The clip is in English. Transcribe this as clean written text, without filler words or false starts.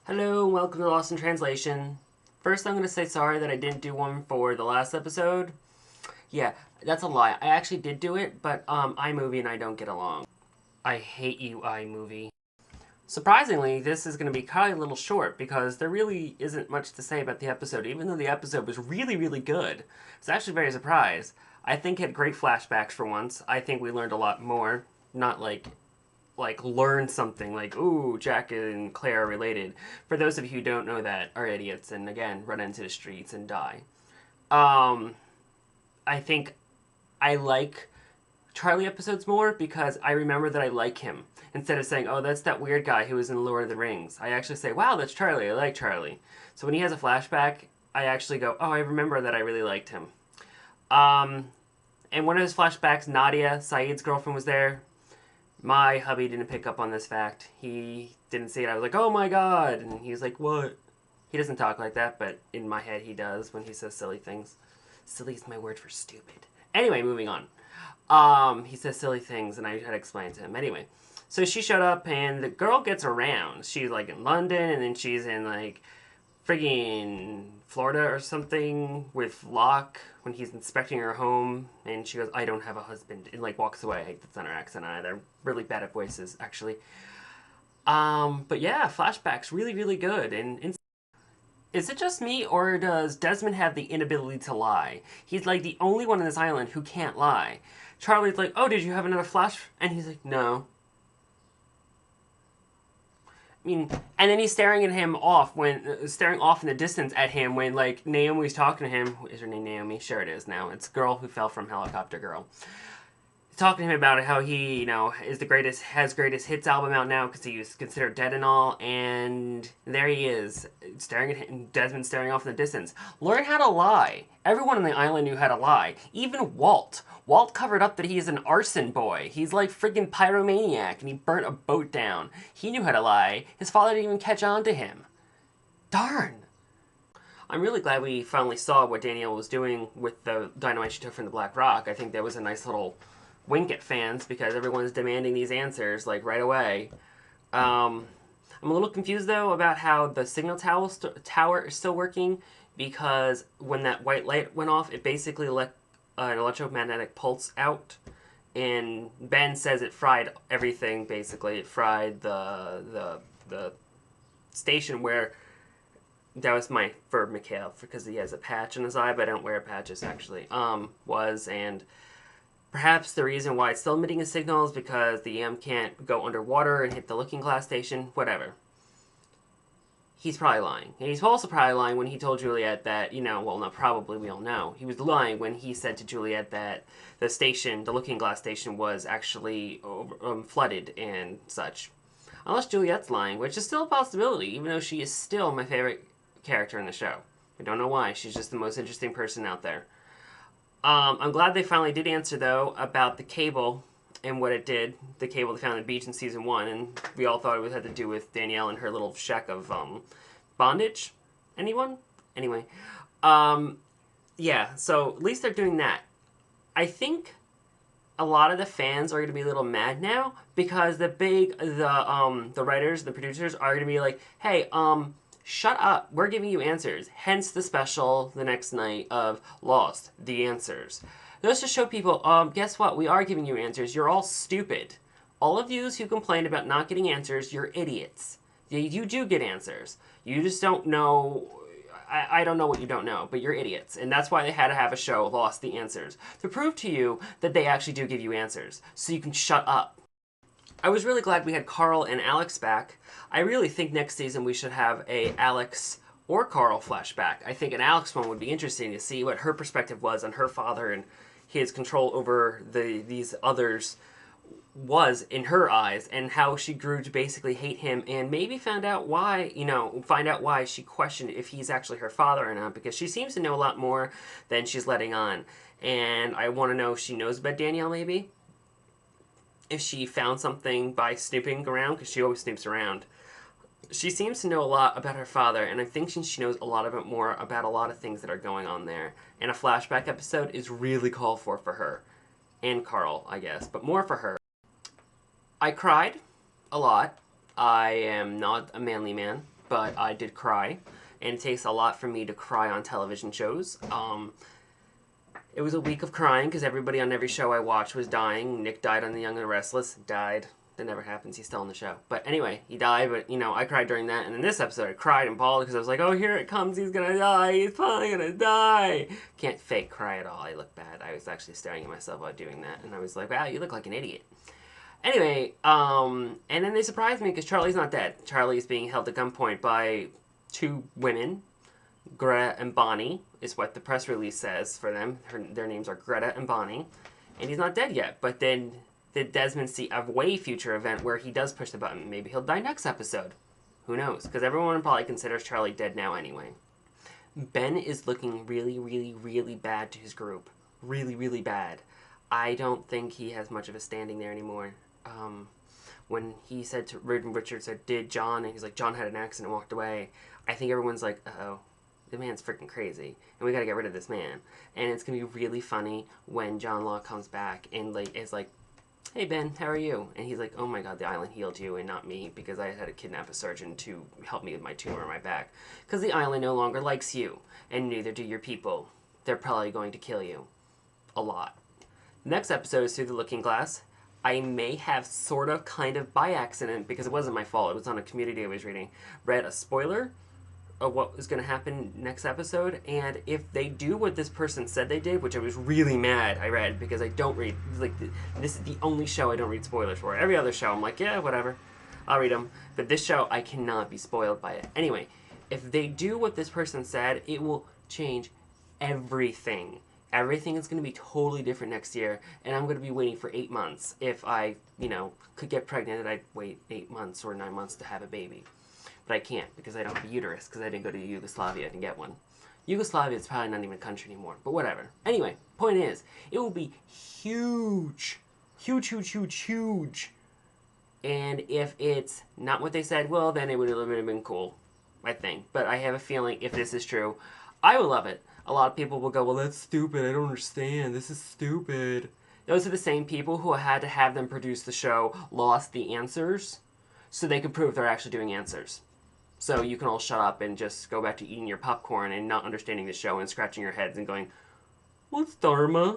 Hello and welcome to Lost in Translation. First, I'm going to say sorry that I didn't do one for the last episode. Yeah, that's a lie. I actually did do it, but iMovie and I don't get along. I hate you, iMovie. Surprisingly, this is going to be kind of a little short because there really isn't much to say about the episode, even though the episode was really, really good. I was actually very surprised. I think it had great flashbacks for once. I think we learned a lot more. Not like learn something like, ooh, Jack and Claire are related. For those of you who don't know that, are idiots and again run into the streets and die. Um, I think I like Charlie episodes more because I remember that I like him. Instead of saying, oh, that's that weird guy who was in Lord of the Rings, I actually say, wow, that's Charlie. I like Charlie. So when he has a flashback, I actually go, oh, I remember that I really liked him. Um, and one of his flashbacks, Nadia, Saeed's girlfriend, was there. My hubby didn't pick up on this fact. He didn't see it. I was like, oh my god. And he was like, what? He doesn't talk like that, but in my head he does when he says silly things. Silly is my word for stupid. Anyway, moving on. He says silly things, and I had to explain to him. Anyway, so she showed up, and the girl gets around. She's like in London, and then she's in like friggin' Florida or something with Locke when he's inspecting her home, and she goes, I don't have a husband, and like walks away. That's not her accent either. Really bad at voices, actually. But yeah, flashbacks, really, really good. And is it just me, or does Desmond have the inability to lie? He's like the only one on this island who can't lie. Charlie's like, oh, did you have another flash? And he's like, no. I mean, and then he's staring at him off staring off in the distance at him when like Naomi's talking to him. Is her name Naomi? Sure it is now. It's Girl Who Fell from Helicopter Girl. Talking to him about how he, is the greatest, has greatest hits album out now because he was considered dead and all, and there he is, staring at him, Desmond staring off in the distance. Learn how to lie. Everyone on the island knew how to lie. Even Walt. Walt covered up that he's an arson boy. He's like freaking pyromaniac, and he burnt a boat down. He knew how to lie. His father didn't even catch on to him. Darn. I'm really glad we finally saw what Danielle was doing with the dynamite she took from the Black Rock. I think that was a nice little wink at fans because everyone's demanding these answers like right away. I'm a little confused though about how the signal tower is still working because when that white light went off, it basically let an electromagnetic pulse out, and Ben says it fried everything. Basically, it fried the station where that was my for Mikhail because he has a patch in his eye, but I don't wear patches actually. Was and perhaps the reason why it's still emitting a signal is because the EM can't go underwater and hit the looking glass station. Whatever. He's probably lying. And he's also probably lying when he told Juliet that, well, no, probably we all know. He was lying when he said to Juliet that the station, the looking glass station, was actually flooded and such. Unless Juliet's lying, which is still a possibility, even though she is still my favorite character in the show. I don't know why. She's just the most interesting person out there. I'm glad they finally did answer, though, about the cable and what it did. The cable they found on the beach in season 1, and we all thought it had to do with Danielle and her little shack of bondage. Anyone? Anyway. Yeah, so at least they're doing that. I think a lot of the fans are going to be a little mad now because the writers, the producers are going to be like, hey, shut up. We're giving you answers. Hence the special the next night of Lost, The Answers. Just to show people, guess what? We are giving you answers. You're all stupid. All of you who complain about not getting answers, you're idiots. You do get answers. You just don't know. I don't know what you don't know, but you're idiots. And that's why they had to have a show, Lost, The Answers, to prove to you that they actually do give you answers, so you can shut up. I was really glad we had Carl and Alex back. I really think next season we should have a Alex or Carl flashback. I think an Alex one would be interesting to see what her perspective was on her father and his control over these others was in her eyes, and how she grew to basically hate him, and maybe find out why she questioned if he's actually her father or not, because she seems to know a lot more than she's letting on. And I want to know if she knows about Danielle, maybe if she found something by snooping around, because she always snoops around. She seems to know a lot about her father, and I think she knows a lot of it more about a lot of things that are going on there. And a flashback episode is really called for her. And Carl, I guess, but more for her. I cried a lot. I am not a manly man. but I did cry. And it takes a lot for me to cry on television shows. It was a week of crying because everybody on every show I watched was dying. Nick died on The Young and the Restless. Died. That never happens. He's still on the show. But anyway, he died, but, I cried during that. And in this episode, I cried and bawled because I was like, oh, here it comes. He's going to die. He's finally going to die. Can't fake cry at all. I look bad. I was actually staring at myself while doing that. And I was like, wow, you look like an idiot. Anyway, and then they surprised me because Charlie's not dead. Charlie's being held at gunpoint by two women. Greta and Bonnie is what the press release says for them. Their names are Greta and Bonnie. And he's not dead yet. But then did Desmond see a way future event where he does push the button? Maybe he'll die next episode. Who knows? Because everyone probably considers Charlie dead now anyway. Ben is looking really, really, really bad to his group. Really, really bad. I don't think he has much of a standing there anymore. When he said to Richard said, did John? And he's like, John had an accident and walked away. I think everyone's like, uh-oh. The man's freaking crazy, and we gotta get rid of this man. And it's gonna be really funny when John Law comes back and is like, hey Ben, how are you? And he's like, oh my god, the island healed you and not me because I had to kidnap a surgeon to help me with my tumor on my back. Because the island no longer likes you, and neither do your people. They're probably going to kill you. A lot. Next episode is Through the Looking Glass. I may have sort of, kind of, by accident, because it wasn't my fault, it was on a community I was reading, read a spoiler of what was going to happen next episode, and if they do what this person said they did, which I was really mad I read, because I don't read, this is the only show I don't read spoilers for. Every other show I'm like, yeah, whatever, I'll read them, but this show I cannot be spoiled by it. Anyway, if they do what this person said, it will change everything. Everything is going to be totally different next year, and I'm going to be waiting for 8 months. If I, could get pregnant, I'd wait 8 months or 9 months to have a baby. But I can't because I don't have a uterus because I didn't go to Yugoslavia and get one. Yugoslavia is probably not even a country anymore, but whatever. Anyway, point is, it will be huge. Huge, huge, huge, huge. And if it's not what they said, well, then it would have been cool, I think. But I have a feeling if this is true, I will love it. A lot of people will go, well, that's stupid. I don't understand. This is stupid. Those are the same people who had to have them produce the show Lost the Answers so they could prove they're actually doing answers. So you can all shut up and just go back to eating your popcorn and not understanding the show and scratching your heads and going, what's Dharma?